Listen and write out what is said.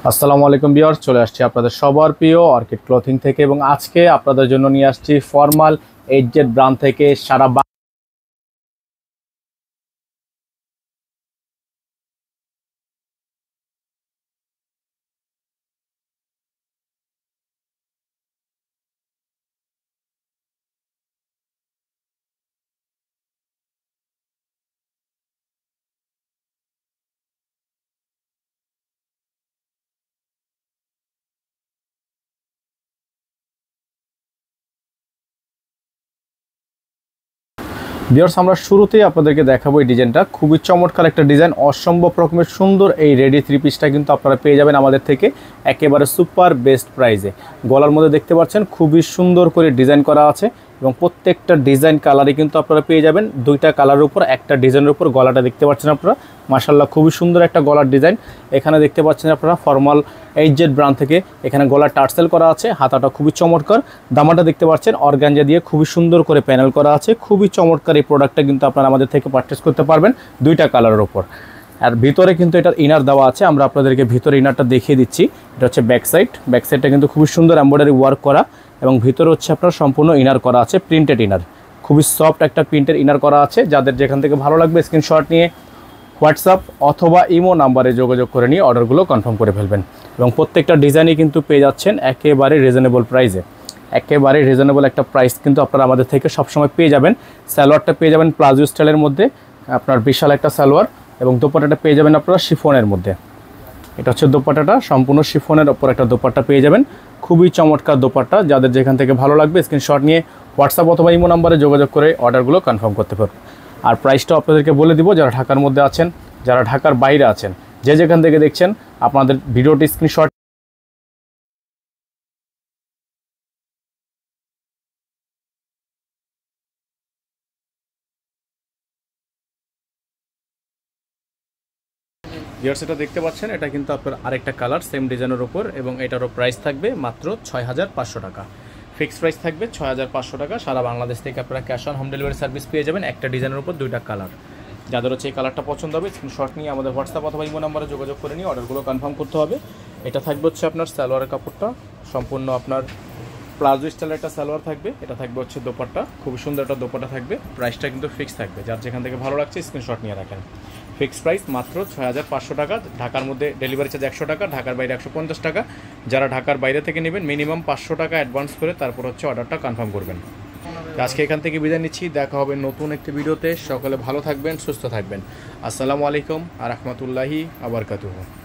আসসালামু আলাইকুম ভিউয়ার্স, চলে আসছি আপনাদের সবার প্রিয় অর্কিড ক্লথিং থেকে এবং আজকে আপনাদের জন্য নিয়ে আসছি ফর্মাল এইচজেড ব্র্যান্ড থেকে সারা ভিউয়ার্স, আমরা শুরুতেই আপনাদেরকে দেখাবো এই ডিজাইনটা। খুবই চমৎকার একটা ডিজাইন, অসম্ভব রকমের সুন্দর। এই রেডি থ্রি পিসটা কিন্তু আপনারা পেয়ে যাবেন আমাদের থেকে একেবারে সুপার বেস্ট প্রাইসে। গলার মধ্যে দেখতে পাচ্ছেন খুবই সুন্দর করে ডিজাইন করা আছে এবং প্রত্যেকটা ডিজাইন কালারই কিন্তু আপনারা পেয়ে যাবেন। দুইটা কালারের উপর একটা ডিজাইনের উপর গলাটা দেখতে পাচ্ছেন আপনারা, মাশাআল্লাহ খুবই সুন্দর একটা গলার ডিজাইন। এখানে দেখতে পাচ্ছেন আপনারা ফর্মাল এইচজেড ব্র্যান্ড থেকে এখানে গলার টার্সেল করা আছে, হাতাটা খুবই চমৎকার। দামাটা দেখতে পাচ্ছেন অর্গানজা দিয়ে খুবই সুন্দর করে প্যানেল করা আছে, খুবই চমৎকার। এই প্রোডাক্টটা কিন্তু আপনারা আমাদের থেকে পারচেস করতে পারবেন দুইটা কালারের উপর। আর ভিতরে কিন্তু এটার ইনার দেওয়া আছে, আমরা আপনাদেরকে ভিতরে ইনারটা দেখিয়ে দিচ্ছি। এটা হচ্ছে ব্যাক সাইডটা কিন্তু খুবই সুন্দর এমব্রয়ডারি ওয়ার্ক করা এবং ভিতরে হচ্ছে আপনার সম্পূর্ণ ইনার করা আছে, প্রিন্টেড ইনার। খুবই সফট একটা প্রিন্টেড ইনার করা আছে। যাদের যেখান থেকে ভালো লাগবে স্ক্রিনশট নিয়ে হোয়াটসঅ্যাপ অথবা ইমো নাম্বারে যোগাযোগ করে নিয়ে অর্ডারগুলো কনফার্ম করে ফেলবেন এবং প্রত্যেকটা ডিজাইনই কিন্তু পেয়ে যাচ্ছেন একেবারে রিজনেবল প্রাইসে। একেবারে রিজনেবল একটা প্রাইস কিন্তু আপনারা আমাদের থেকে সবসময় পেয়ে যাবেন। সালোয়ারটা পেয়ে যাবেন প্লাজো স্টাইলের মধ্যে, আপনার বিশাল একটা সালোয়ার, এবং দোপাট্টাটা পেয়ে যাবেন আপনারা শিফনের মধ্যে। এটা হচ্ছে দোপাট্টাটা, সম্পূর্ণ শিফনের ওপর একটা দোপাট্টা পেয়ে যাবেন। খুবই চমৎকার দোপাট্টা। যাদের যেখান থেকে ভালো লাগবে স্ক্রিনশট নিয়ে হোয়াটসঅ্যাপ অথবা ইমো নাম্বারে যোগাযোগ করে অর্ডারগুলো কনফার্ম করতে পারবেন। আর প্রাইসটাও আপনাদেরকে বলে দিব, যারা ঢাকার মধ্যে আছেন, যারা ঢাকার বাইরে আছেন, যে যেখান থেকে দেখছেন আপনাদের ভিডিওটি স্ক্রিনশট ভিউয়ার্স, এটা দেখতে পাচ্ছেন, এটা কিন্তু আপনার আরেকটা কালার সেম ডিজাইনের উপর এবং এটারও প্রাইস থাকবে মাত্র ৬৫০০ টাকা। ফিক্সড প্রাইস থাকবে ৬৫০০ টাকা। সারা বাংলাদেশ থেকে আপনারা cash on home delivery service পেয়ে যাবেন একটা ডিজাইনের উপর দুইটা কালার। যাদের হচ্ছে এই কালারটা পছন্দ হবে স্ক্রিনশট নিয়ে আমাদের হোয়াটসঅ্যাপ অথবা ইমো নাম্বারে যোগাযোগ করে নিয়ে অর্ডারগুলো কনফার্ম করতে হবে। এটা থাকবে হচ্ছে আপনার সালোয়ারের কাপড়টা সম্পূর্ণ আপনার প্লাজো স্টাইলের একটা সালোয়ার থাকবে। এটা থাকবে হচ্ছে দোপাট্টা, খুব সুন্দর একটা দোপাট্টা থাকবে। প্রাইসটা কিন্তু ফিক্স থাকবে, যার যেখান থেকে ভালো লাগছে স্ক্রিনশট নিয়ে রাখেন। ফিক্স প্রাইস মাত্র ৬৫০০ টাকা। ঢাকার মধ্যে ডেলিভারি চার্জ ১০০ টাকা, ঢাকার বাইরে ১৫০ টাকা। যারা ঢাকার বাইরে থেকে নেবেন মিনিমাম ৫০০ টাকা অ্যাডভান্স করে তারপর হচ্ছে অর্ডারটা কনফার্ম করবেন। আজকে এখান থেকে বিদায় নিচ্ছি, দেখা হবে নতুন একটি ভিডিওতে। সকলে ভালো থাকবেন, সুস্থ থাকবেন। আসসালামু আলাইকুম আ রহমতুল্লাহি আবরকাতুহু।